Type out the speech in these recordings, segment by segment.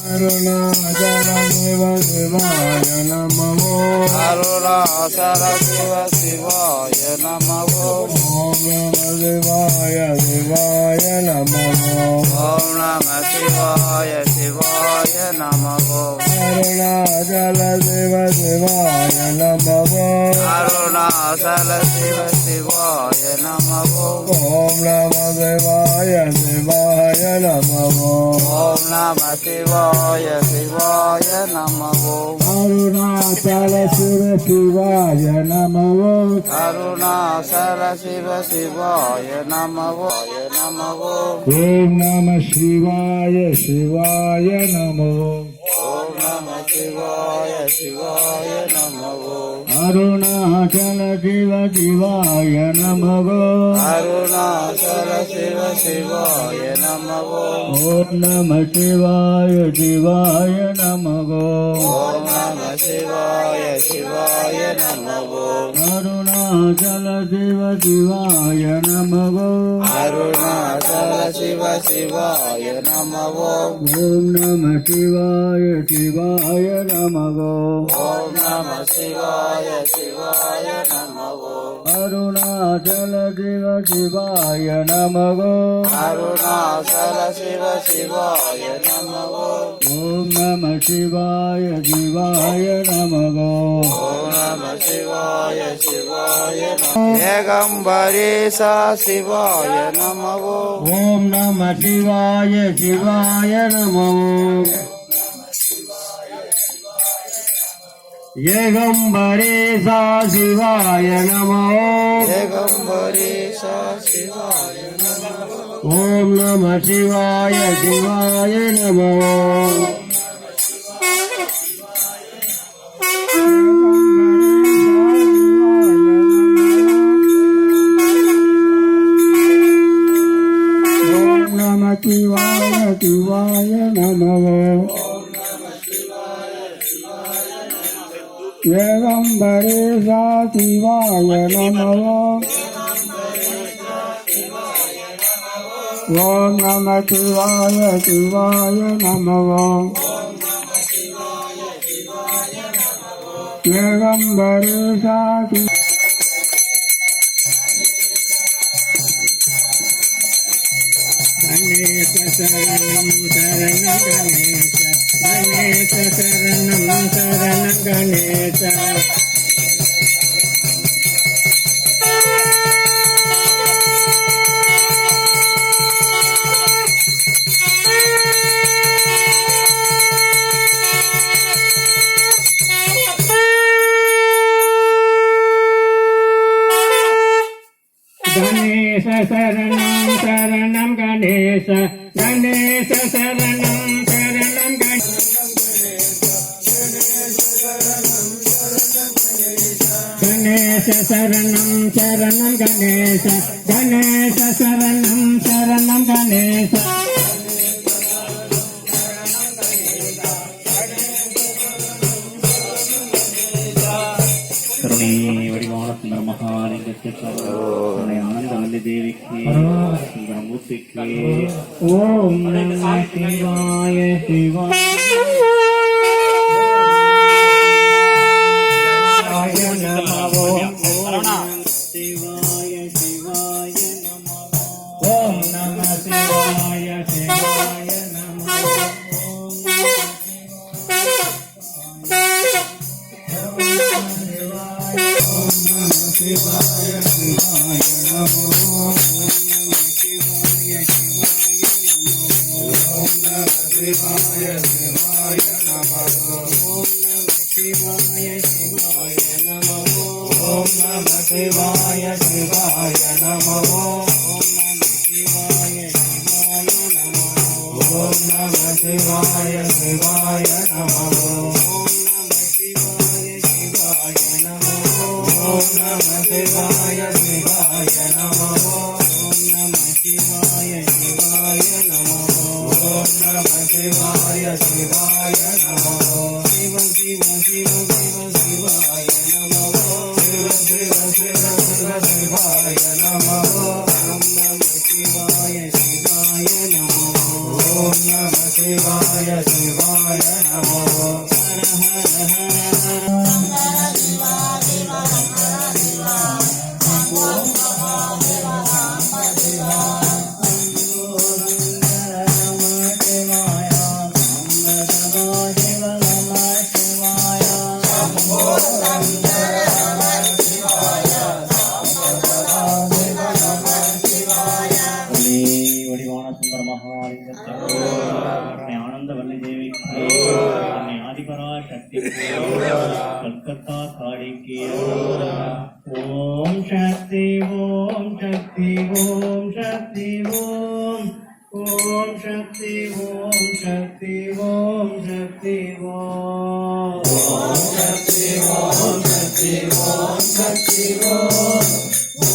அருணாச்சல சிவ சிவாய நமோ அருணாச்சல சிவ சிவாய நமோ ஓம் நம சிவாய சிவாய நமோ ஓம் நம சிவாய சிவாய நமோ அருணாச்சல சிவ சிவாய நமோ அருணாச்சல சிவ சிவாய நமோ ஓம் நம சிவாய சிவாய நமோ ஓம் நம சிவாய சிவாய நமோ அருணாச்சல சிவ சிவாய நமோ அருணாச்சல சிவ சிவாய நமோ ஓம் நம சிவாய சிவாய நமோ ஓம் நம சிவாய சிவாய நமோ அருணாச்சல சிவ சிவாய நமோ அருணாச்சல சிவ சிவாய நமோ ஓம் நம சிவாய சிவாய நமோ ஓம் நம சிவாய சிவாய நமோ அருணாச்சல சிவ சிவாய நமோ அருணாச்சல சிவ சிவாய நமோ ஓம் நம சிவாய சிவாய நமோ ஓம் நம சிவாய சிவாய நமோ அருணாச்சல சிவ சிவாய நமோ அருணாச்சல சிவ சிவாய நமோ ஓம் நம சிவாய சிவாய நமோ ஓம் நம சிவாய சிவாய நமோ ஏகம்பரேசா சிவாய நமோ ஓம் நம சிவாய சிவாய நமோ ஏகம்பரேசா சிவாய நமோ ஏகம்பரேசா சிவாய நமோ ஓம் நம சிவாய சிவாய நமோ ஓம் நம சிவாய சிவாய நமோ ஏகம்பரேசா சிவாய நமோ ஓம் நம சிவாய சிவாய நமோ ஏகம்பரேசா கணேச சரணம் சரணம் கணேச கணேச சரணம் சரணம் கணேச கணேச சரணம் சரணம் கணேச கணேச சரணம் சரணம் கணேச சரணம் சரணம் கணேச கணேச சரணம் சரணம் கணேச கருணை வடிவான சுந்தர மகாலிங்கத்திற்கு ஆனந்தவல்லி தேவிக்கு சுந்தரமூர்த்திக்கு ஓம் நம சிவாய சிவாய நமோ சிவாய சிவாய நமோ ஓம் நம சிவாய சிவாய நமோ சிவாய சிவாய நமோ சிவாய சிவாய நமோ சிவாய சிவாய நமோ ஓம் நம சிவாய சிவாய நமோ ஓம் நம சிவாய சிவாய நமோ ஓம் நம சிவாய சிவாய நமோ ஓம் நம சிவாய சிவாய நமோ ஓம் நம சிவாய சிவாய நமோ ஓம் நம சிவாய சிவாய நமோ ஓம் நம சிவாய சிவாய நமோ சிவ சிவ சிவ சிவ சிவாய நமோ சிவ சிவ சிவ சிவ சிவாய நமோ ஓம் நம சிவாய சிவாய நமோ ஓம் நம சிவாய சிவாய வடிவான சுந்தர மகாலிங்கத்திற்கு ஆனந்த வல்லி தேவிக்கு ஆதிபரா சக்திக்கு கல்கத்தா காளிக்கு ஓம் சக்தி ஓம் சக்தி ஓம் சக்தி ஓம் ஓம் சக்தி ஓம் சக்தி ஓம் சக்தி ஓம் சக்தி ஓம் சக்தி ஓம் சக்தி ஓம்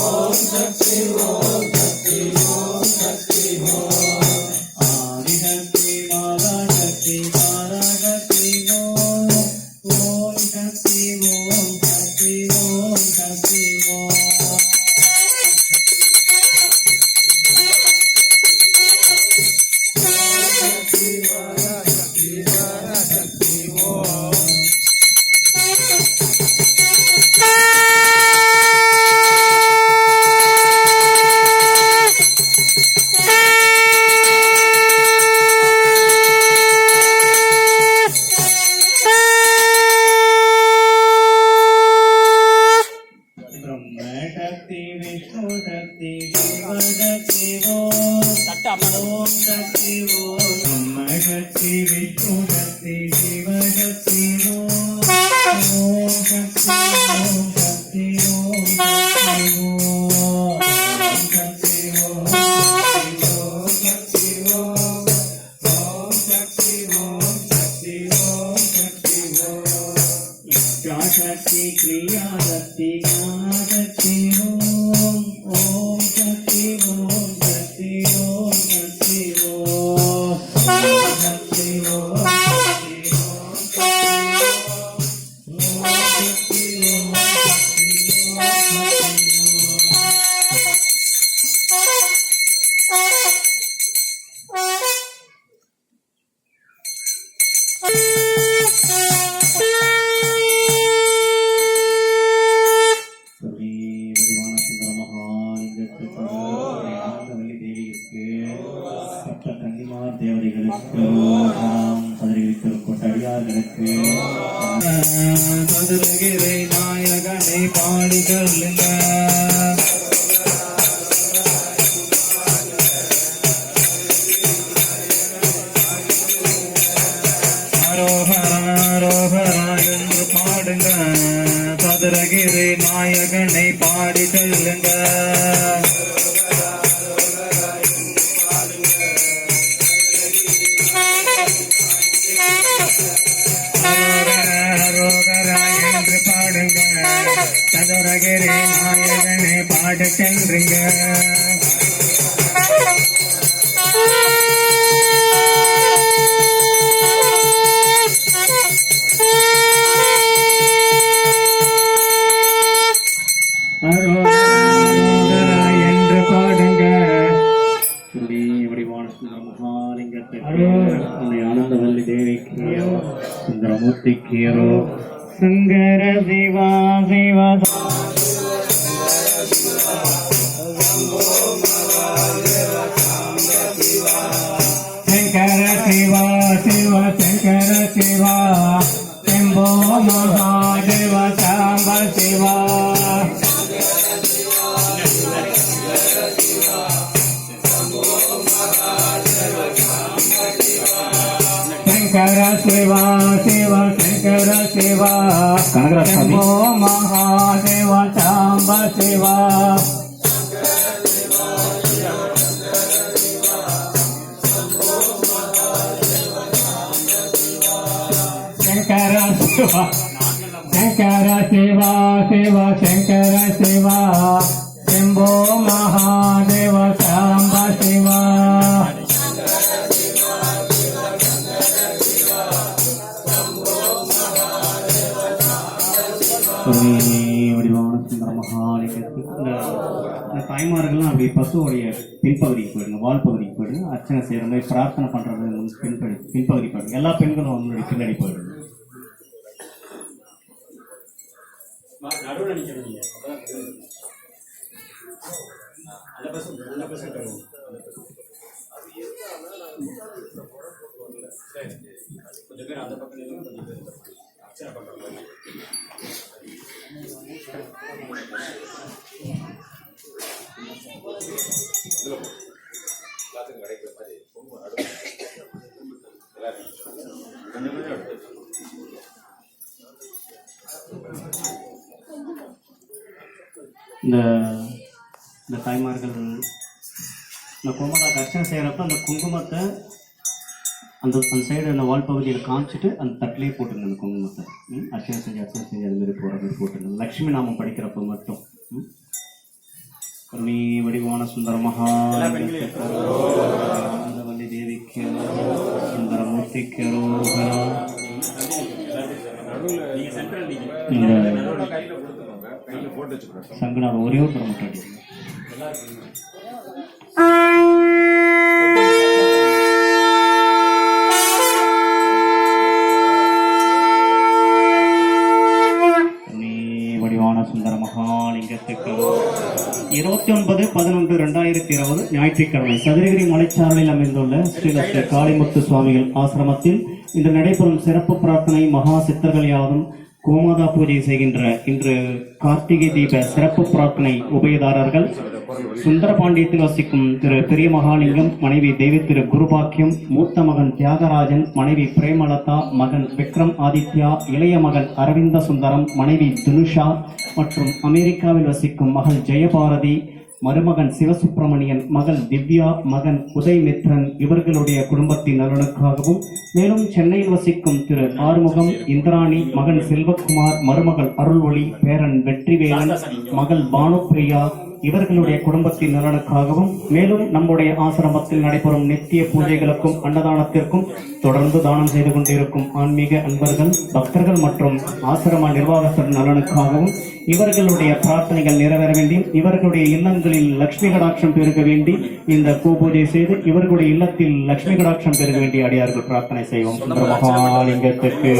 ஓம் சக்தி ஓம் சக்தி ஓம் சக்தி ஓம் ஆதிசக்தி மாதா சக்தி தாரா சக்தி ஓம் ஓம் சக்தி ஓம் சக்தி ஓம் சக்தி ஓம் शक्ति विष्णु शक्ति शिव शक्ति ओम शक्ति ओम ब्रह्म शक्ति विष्णु शक्ति शिव शक्ति ओम शक्ति ओम शक्ति ओम शक्ति ओम शक्ति ओम शक्ति ओम शक्ति ओम शक्ति ओम शक्ति क्रिया शक्ति ज्ञान शक्ति ओम शक्ति ओम शक्ति ओम शक्ति ओम शक्ति ओम தேவதைகளுக்கு கொட்டடியார்களுக்கு மதுரகிரை நாயகனை பாடி சொல்லுங்க ஆரோகரா என்று பாடுங்க சதுரகிரி நாயகனை பாடி சொல்லுங்க சதுரகிரி நாயகனை பாட சென்றீங்க என்று பாடுங்க வடிவான சுந்தர மகாலிங்கத்திற்கு ஆனந்தவல்லி தேவிக்கு சுந்தரமூர்த்திக்கு சங்கர சிவா சிவா शंकर शिवा शिव शंकर शिवा शंभो महादेव सांब शिवा शंकर शिवा शिव शंकर शिवा शंभो महादेव सांब शिवा शंकर शिवा शंकर शिवा शिव शंकर शिवा शंभो महादेव सांब शिवा वडिवाण सुंदर महालिंगत्तिक्कु இந்த தாய்மார்கள்லாம் அப்படி பசுவோடைய பின்பகுதிக்கு போயிடுங்க, வால் பகுதிக்கு போயிடுங்க. அர்ச்சனை செய்கிற மாதிரி பிரார்த்தனை பண்ணுறது பின்பகுதி போயிடுங்க. எல்லா பெண்களும் அவங்களுடைய பின்னாடி போயிடுங்க. நடுவில் நிற்கிறீங்க கொஞ்சம் பேர் அந்த பக்கம் கொஞ்சம் பேர் அர்ச்சனை பண்ணுறாங்க. இந்த தாய்மார்கள் இந்த குங்குமத்தை அர்ச்சனை செய்கிறப்ப அந்த குங்குமத்தை அந்த சைடு அந்த வால் பகுதியில் காமிச்சிட்டு அந்த தட்டிலே போட்டுருங்க. அந்த குங்குமத்தை அர்ச்சனை செஞ்சு அது மாதிரி போகிற மாதிரி போட்டுருங்க. லக்ஷ்மி நாமம் படிக்கிறப்ப மட்டும் கருணி வடிவான சுந்தர மகாவல்லி தேவிக்கு சுந்தரமூர்த்திக்கு இந்த சங்கநாதம் ஒரே ஒரு தரம் மட்டும் அடிக்கணும். சுந்தர மகாலிங்கத்துக்கு 29/11/2020 ஞாயிற்றுக்கிழமை சதுரகிரி மலைச்சாரலில் அமைந்துள்ள ஸ்ரீலஸ்ரீ காளிமுத்து சுவாமிகள் ஆசிரமத்தில் இன்று நடைபெறும் சிறப்பு பிரார்த்தனை மகா சித்தர்கள் யாரும் கோமாதா பூஜை செய்கின்ற இன்று கார்த்திகை தீப சிறப்பு பிரார்த்தனை உபயதாரர்கள் சுந்தரபாண்டியத்தில் வசிக்கும் திரு பெரிய மகாலிங்கம், மனைவி தேவி திரு குருபாக்கியம், மூத்த மகன் தியாகராஜன், மனைவி பிரேமலதா, மகன் விக்ரம் ஆதித்யா, இளைய மகன் அரவிந்த சுந்தரம், மனைவி துனுஷா மற்றும் அமெரிக்காவில் வசிக்கும் மகள் ஜெயபாரதி, மருமகன் சிவசுப்பிரமணியன், மகள் திவ்யா, மகன் உதய்மித்ரன் இவர்களுடைய குடும்பத்தின் நலனுக்காகவும், மேலும் சென்னையில் வசிக்கும் திரு ஆறுமுகம், இந்திராணி, மகன் செல்வகுமார், மருமகள் அருள்வொளி, பேரன் வெற்றிவேலன், மகள் பானுப்பிரியா இவர்களுடைய குடும்பத்தின் நலனுக்காகவும், மேலும் நம்முடைய ஆசிரமத்தில் நடைபெறும் நித்திய பூஜைகளுக்கும் அன்னதானத்திற்கும் தொடர்ந்து தானம் செய்து கொண்டிருக்கும் ஆன்மீக அன்பர்கள், பக்தர்கள் மற்றும் ஆசிரம நிர்வாகத்தின் நலனுக்காகவும் இவர்களுடைய பிரார்த்தனைகள் நிறைவேற வேண்டியும் இவர்களுடைய இல்லங்களில் லட்சுமி கடாட்சம் பெருக வேண்டி இந்த பூஜை செய்து இவர்களுடைய இல்லத்தில் லட்சுமி கடாட்சம் பெருக வேண்டிய அடியார்கள் பிரார்த்தனை செய்வோம். மகாலிங்கத்திற்கு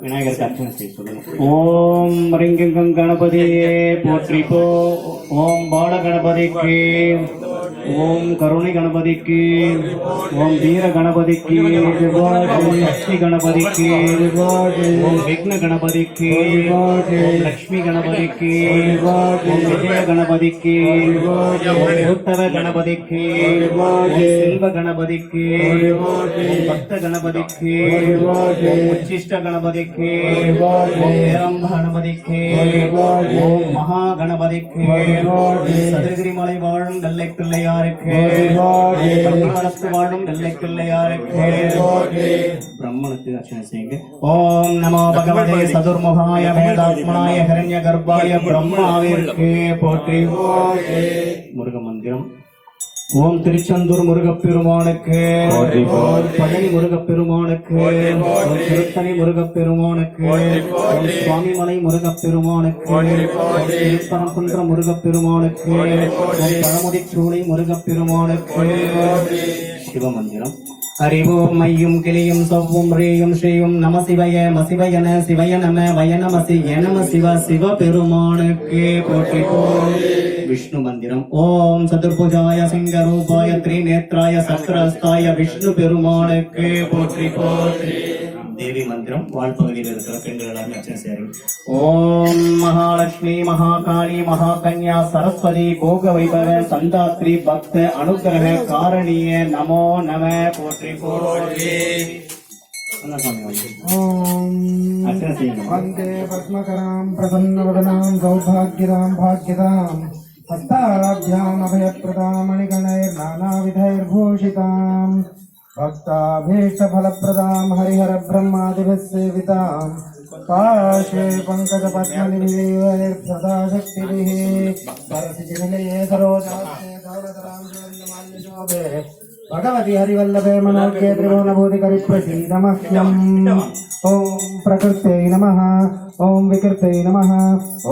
விநாயகருக்கு அர்ச்சனை செய்ய சொல்லுங்க. ஓம் ரிங்கம் கணபதியே போற்றி போ. ஓம் பால கணபதிக்கு, ஓம் கருணை கணபதிக்கு, ஓம் வீர கணபதிக்கு, லட்சுமி கணபதிக்கு, ஓம் விக்ன கணபதிக்கு, ஓம் லட்சுமி கணபதிக்கு, ஓம் விஜய கணபதிக்கு, ஓம் உத்தவ கணபதிக்கு, ஓம் செல்வ கணபதிக்கு, ஓம் பக்த கணபதிக்கு, ஓம் உச்சிஷ்ட கணபதிக்கு, ஓம் பேரம்ப கணபதிக்கு, ஓம் மகா கணபதிக்கு, சதுரகிரி மலை வாழும் வெள்ளை பிள்ளையாருக்கு, வாழும் வெள்ளை பிள்ளையாருக்கு பிரம்மனுக்கு அர்ச்சனை செய்யுங்க. ஓம் நமோ பகவதே சதுர்முகாய வேதாத்மனாய ஹிரண்ய கர்ப்பாய பிரம்மாவிற்கு போற்றி. முருக மந்திரம். ஓம் திருச்செந்தூர் முருகப்பெருமானுக்கு, ஓம் பழனி முருகப்பெருமானுக்கு, ஓம் திருத்தணி முருகப்பெருமானுக்கு, ஓம் சுவாமிமலை முருகப்பெருமானுக்கு, ஓம் திருப்பரங்குன்ற முருகப்பெருமானுக்கு, ஓம் பழமுதிச்சூளை முருகப்பெருமானுக்கு. சிவமந்திரம். அறிவோம் மையும் கிளியும் சவ்வும் ரேயும் ஸ்ரீயும் நம சிவய மசிவயன சிவய நம வயநமசி எனம சிவ சிவ பெருமானுக்கு போற்றி போற்றி. விஷ்ணு மந்திரம். ஓம் சதுர்புஜாய சிங்கரூபாய திரிநேத்ராய சக்கரஸ்தாய விஷ்ணு பெருமானுக்கு போற்றி போற்றி. தேவி மந்திரம். வாழ்பகுதியில் இருக்கிற பெண்கள் எல்லாரும் அர்ச்சனை செய்யணும். ஓம் மகாலட்சுமி மகாகாளி மகாகன்யா சரஸ்வதி போக வைபவ சந்தாத்ரி பக்த அனுகிரக காரணிய நமோ நம போற்றி போற்றி. वन्दे पद्मकरां प्रसन्नवदनां सौभाग्यदां भाग्यदां हस्ताभ्याम् अभयप्रदां मणिगणैर्नानाविधैर्भूषितां भक्ताभीष्टफलप्रदां हरिहरब्रह्मादिभिः सेवितां पार्श्वे पङ्कजपद्मनिभिः शक्तिभिः सरसिजनिलये सरोजास्ते धवलतरां शोभे भगवती हरिवल्लभे मनोज्ञे त्रिभुवनभूतिकरिप्रसीदमह्यम् ॐ प्रकृत्यै नमः ॐ विकृत्यै नमः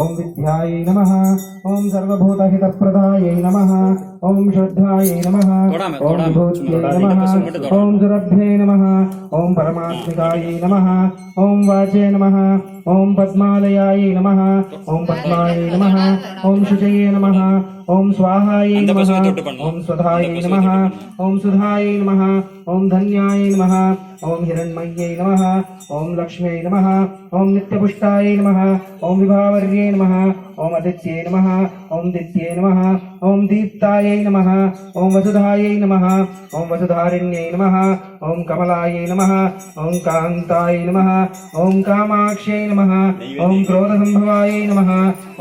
ॐ विद्यायै नमः ॐ सर्वभूतहितप्रदायै नमः ॐ शुद्धायै नमः ॐ विभूत्यै नमः ॐ सुरभ्यै नमः ॐ परमात्मिकायै नमः ॐ वाचे नमः ॐ पद्मालयायै नमः ॐ पद्मायै नमः ॐ शुचये नमः ॐ स्वाहायै नमः ॐ स्वधायै नमः ॐ सुधायै नमः ॐ धन्यायै नमः ॐ हिरण्मय्यै नमः ॐ लक्ष्म्यै नमः ॐ नित्यपुष्टायै नमः ॐ विभावर्यै नमः ॐ आदित्यै नमः ॐ दित्यै नमः ॐ दीप्तायै नमः ॐ वसुधायै नमः ॐ वसुधारिण्यै नमः ॐ कमलायै नमः ॐ कान्तायै नमः ॐ कामाक्ष्यै नमः ॐ क्रोधसम्भवायै नमः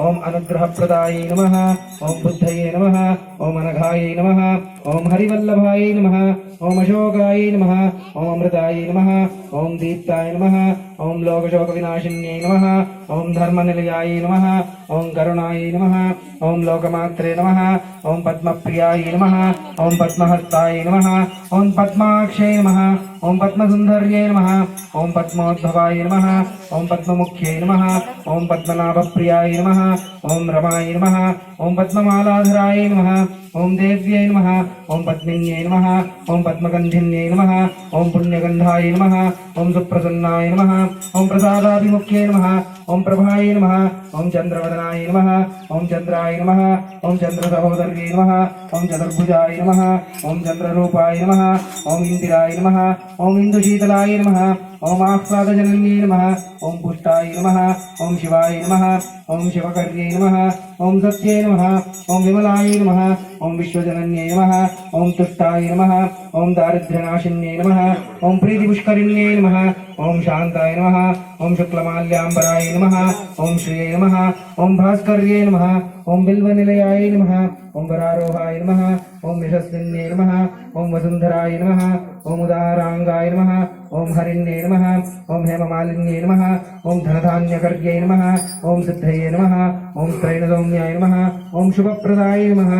ॐ अनुग्रहप्रदायै नमः ॐ बुद्धये नमः ॐ अनघायै नमः ॐ हरिवल्लभायै नमः ॐ अशोकायै नमः ॐ अमृतायै नमः ॐ दीप्ताय नमः ॐ लोकशोकविनाशिन्यै नमः ॐ धर्मनिलयायै नमः ॐ करुणायै नमः ॐ लोकमात्रे नमः ॐ पद्मप्रियायै नमः ॐ पद्महस्ताय नमः ॐ पद्माक्षये नमः ॐ पद्मसुन्दर्यै नमः ॐ पद्मोद्भवाय नमः ॐ पद्ममुख्यै नमः ॐ पद्मनाभप्रियाय नमः ॐ रमाय नमः ॐ पद्ममालाधराय नमः ॐ देव्यै नमः ॐ पद्मिन्यै नमः ॐ पद्मगन्धिन्यै नमः ॐ पुण्यगन्धाय नमः ॐ सुप्रसन्नाय नमः ॐ प्रसादाभिमुख्यै नमः ॐ प्रभाय नमः ॐ चन्द्रवदनाय नमः ॐ चन्द्राय नमः ॐ चन्द्रसहोदर्यै नमः ॐ चतुर्भुजाय नमः ॐ चन्द्ररूपाय नमः ॐ इन्दिराय नमः ॐ इन्दुशीतलाय नमः ॐ आह्लादजनन्यै नमः ॐ पुष्टाय नमः ॐ शिवाय नमः ॐ शिवकर्यै नमः ॐ सत्यै नमः ॐ विमलाय नमः ॐ विश्वजनन्यै नमः ॐ तुष्टाय नमः ॐ दारिद्र्यनाशिन्यै नमः ॐ प्रीतिपुष्करिण्यै नमः ॐ शान्ताय नमः ॐ शुक्लमाल्याम्बराय नमः ॐ श्रिये नमः ॐ भास्कर्ये नमः ॐ बिल्वनिलयाय नमः ॐ वरारोहाय नमः ॐ यशस्विन्ये नमः ॐ वसुन्धराय नमः ॐ उदाराङ्गाय नमः ॐ हरिण्ये नमः ॐ हेममालिन्ये नमः ॐ धनधान्यकर्ये नमः ॐ सिद्धये नमः ॐ त्रैणसौम्याय नमः ॐ शुभप्रदाय नमः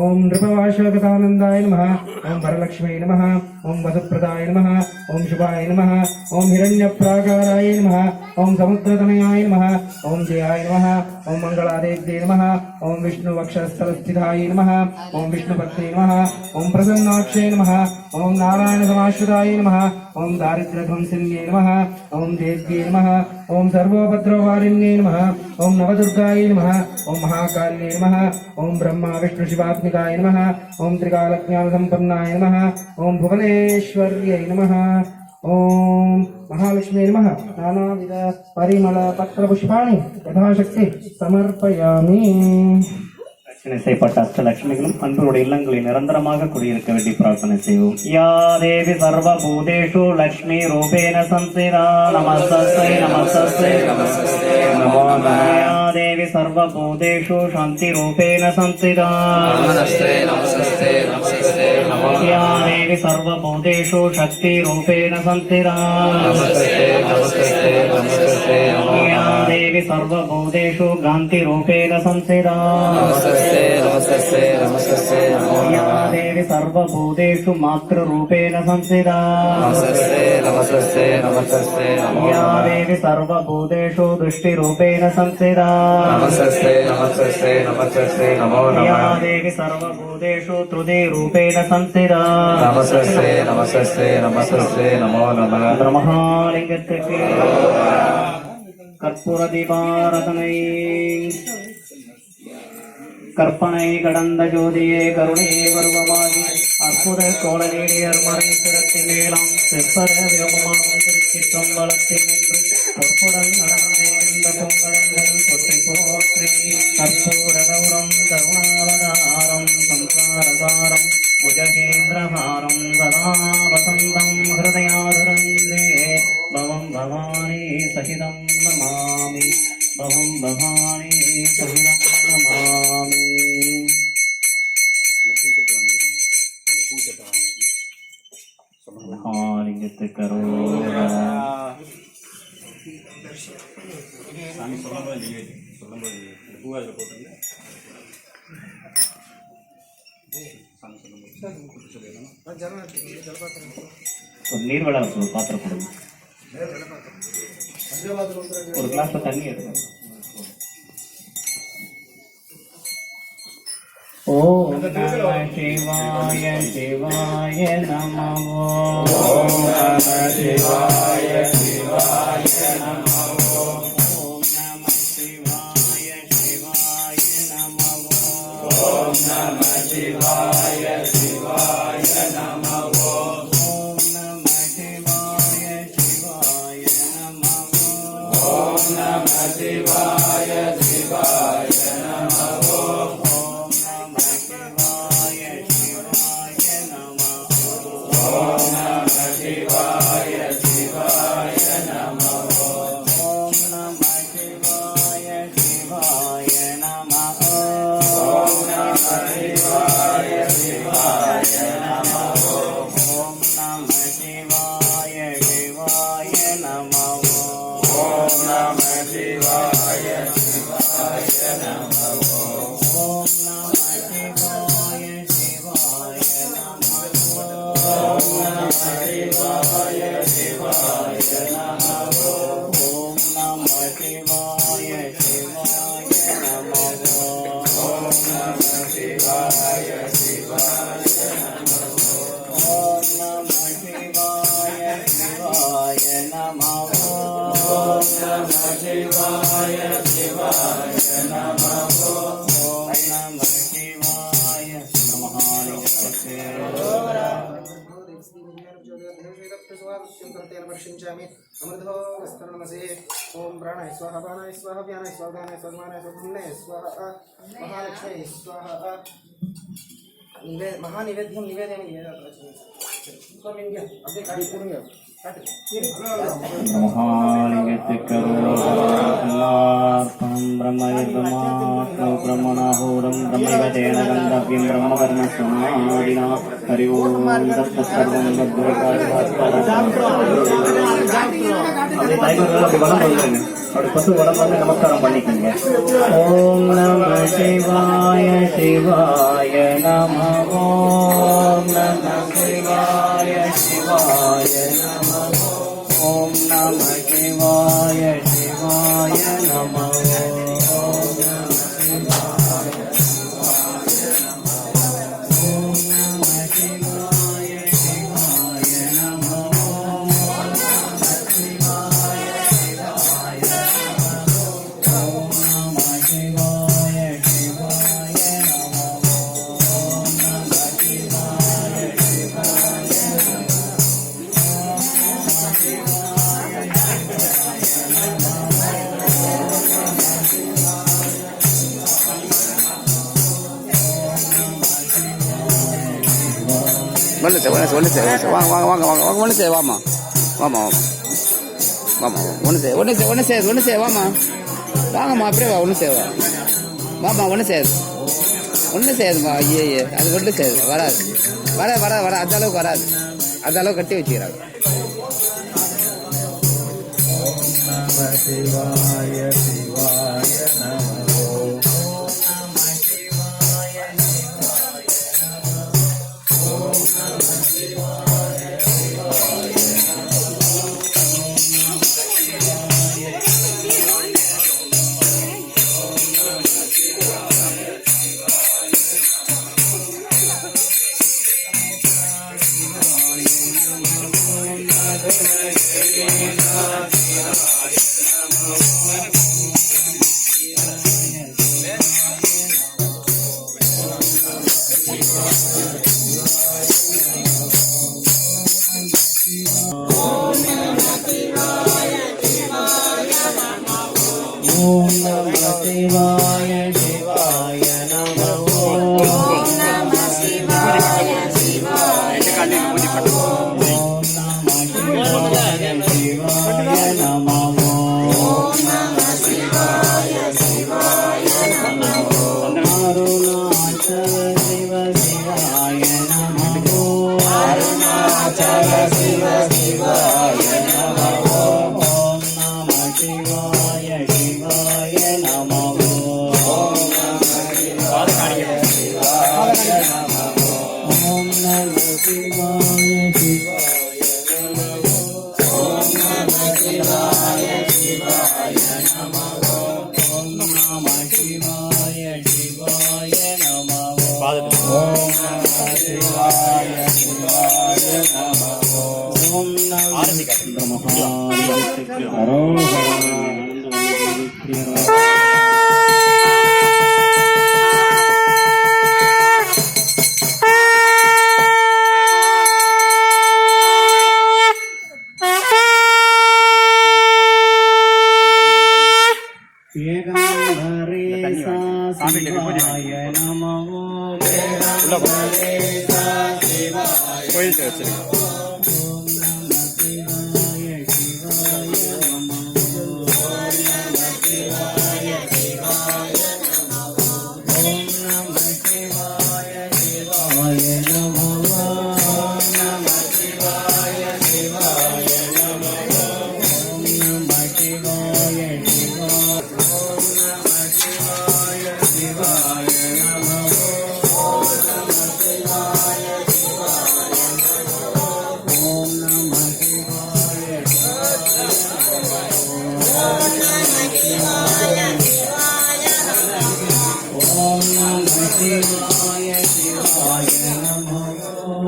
ॐ नृपवाशकतानन्दाय नमः ॐ वरलक्ष्म्यै नमः ॐ वसुप्रदाय नमः ॐ शुभाय नमः ॐ हिरण्यप्राकाराय नमः ॐ समुद्रतनयाय नमः ॐ जयाय नमः ॐ मङ्गलादेव्यै नमः ॐ विष्णुवक्षस्थलस्थिताय नमः ॐ विष्णुपत्न्यै नमः ॐ प्रसन्नाक्षये नमः ॐ नारायणसमाश्रिताय नमः ॐ दारिद्र्यध्वंसिन्यै नमः ॐ देव्यै नमः ॐ सर्वोपद्रववारिण्यै नमः ॐ नवदुर्गायै नमः ॐ महाकाल्यै नमः ॐ ब्रह्मा विष्णुशिवात्मिकाय नमः ॐ त्रिकालज्ञानसम्पन्नाय नमः ॐ भुवनेश्वर्यै नमः ॐ महालक्ष्म्यै नमः नानाविध परिमलपत्रपुष्पाणि यथाशक्ति समर्पयामि. அர்ச்சனை செய்யப்பட்ட அஷ்டலட்சுமிகளும் அன்பருடைய இல்லங்களில் நிரந்தரமாக குடியிருக்க வேண்டி பிரார்த்தனை செய்வோம். யா தேவி சர்வபூதேஷு லக்ஷ்மி ரூபேண சம்ஸ்திதா நமஸ்தஸ்யை நமஸ்தஸ்யை நமஸ்தஸ்யை நமோ நமः. யா தேவி சர்வபூதேஷு சாந்தி ரூபேண சம்ஸ்திதா நமஸ்தே நமஸ்தே நமஸ்தே நமோ நமः. யா தேவி சர்வபூதேஷு சக்தி ரூபேண சம்ஸ்திதா நமஸ்தே நமஸ்தே நமஸ்தே நமோ நமः. யா தேவி சர்வபூதேஷு காந்தி ரூபேண சம்ஸ்திதா நமஸ்தே नमस्ते नमस्ते नमो नमः. या देवी सर्वभूतेषु मातृरूपेण संस्थिता नमस्ते नमस्ते नमस्ते नमो नमः. या देवी सर्वभूतेषु दृष्टिरूपेण संस्थिता नमस्ते नमस्ते नमस्ते नमो नमः. या देवी सर्वभूतेषु त्रुटिरूपेण संस्थिता नमस्ते नमस्ते नमस्ते नमो नमः. ब्रह्मलिङ्गत्वके कर्पूरदीपाराधनै கற்பனை கடந்த ஜோதியே கருணே வருவமாகி அற்புத கோளநீடி அருமறை சிறத்தின் மேலாம் செப்பர விரமமாக திருச்சிற்றம் வளத்தில் நின்று பொற்புடன் நடந்தே இந்த பொங்கலங்கள் பொற்றை போற்றி கற்பூர கௌரம் கருணாவதாரம் சம்சாரசாரம் புஜகேந்திரஹாரம் சதா வசந்தம் ஹிருதயாதுரந்தே பவம் பவானி சகிதம் நமாமி பவம் பவானி சகிதம் நமாமி. மகாலிங்கத்துக்கு அரோகரா. ஒரு நீர்வள பாத்திரம் கொடுங்க. ஒரு கிளாஸ்ல தண்ணி எடுங்க. ஓம் நம சிவாய சிவாய நமோ. ஓம் நம சிவாய சிவாய நமோ. ஓம் நம சிவாய சிவாய நமோ. ஓம் நம சிவாய சிவாய நமோ. ஓம் நம சிவாய சிவாய நமோ. ஓம் நம சிவாய சிவாய நமோ. ஓம் நம சிவாய சிவாய நமோ. ஓம் நம சிவாய சிவாய நமோ. ஓம் நம சிவாய சிவாய நமோ. ஓம் நம சிவாய சிவாய நமோ. ஓம் நம சிவாய சிவாய நமோ. ஓம் நம சிவாய சிவாய நமோ. ஓம் நம சிவாய சிவாய நமோ. ஓம் நம சிவாய சிவாய நமோ. ஓம் நம சிவாய சிவாய நமோ. ஓம் நம சிவாய சிவாய நமோ. ஓம் நம சிவாய சிவாய நமோ. ஓம் நம சிவாய பிரம்மஹாலிங்கஸ்ய. अमृतो विस्तरणमसे ओम प्राणाय स्वाहा प्राणाय स्वाहा व्यानाय स्वाहा गानाय स्वाहा मानाय स्वाहा ब्रह्मणे स्वाहा महालक्ष्मी स्वाहा महानिवेद्यम निवेदयामि स्वामी अभी काटी पूर्ण महालिंगस्य ब्रह्मविद्मात्मो ब्रह्मणाहूढं ब्रह्मैव तेन गन्तव्यं ब्रह्मकर्मसमाधिना. हरि ओं तत्सर्वं அப்படியே டைமர் அப்படி வடம் பண்ணுங்க. அப்படி பத்து வடம் பண்ணி நமஸ்காரம் பண்ணிக்கோங்க. ஓம் நம சிவாய சிவாய நமோ. ஓம் நம சிவாய சிவாய நமோ. ஓம் நம சிவாய சிவாய நமோ. ஓம் நம சிவாய சிவாய நமோ. ஓம் நம சிவாய சிவாய நமோ. ஒன்று சார் வாங்க வாங்க வாங்க வாங்க வாங்க ஒன்று சார் வாமா வாமா வாமா ஒன்று சார் வாமா வாங்கம்மா அப்படியே வா ஒன்று சார் வாமா ஒன்று சேருமா ஐயே அது ஒன்று சேரு வராது வர அந்த அளவுக்கு வராது, அந்த அளவுக்கு கட்டி வச்சுக்கிறாங்க. சிவாய சிவாய நமோ. ओम नमः शिवाय शिवाय नमः. ओम नमः शिवाय शिवाय नमः. ओम नमः शिवाय शिवाय नमः. ओम नमः शिवाय शिवाय नमः. अरुणाचल शिव शिवाय नमः. अरुणाचल शिव शिवाय नमः. ओम नमः शिवाय शिवाय नमः. ओम नमः शिवाय शिवाय नमः. கோயில்கிட்ட வச்சிருக்கேன்.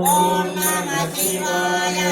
Om Namah Shivaya.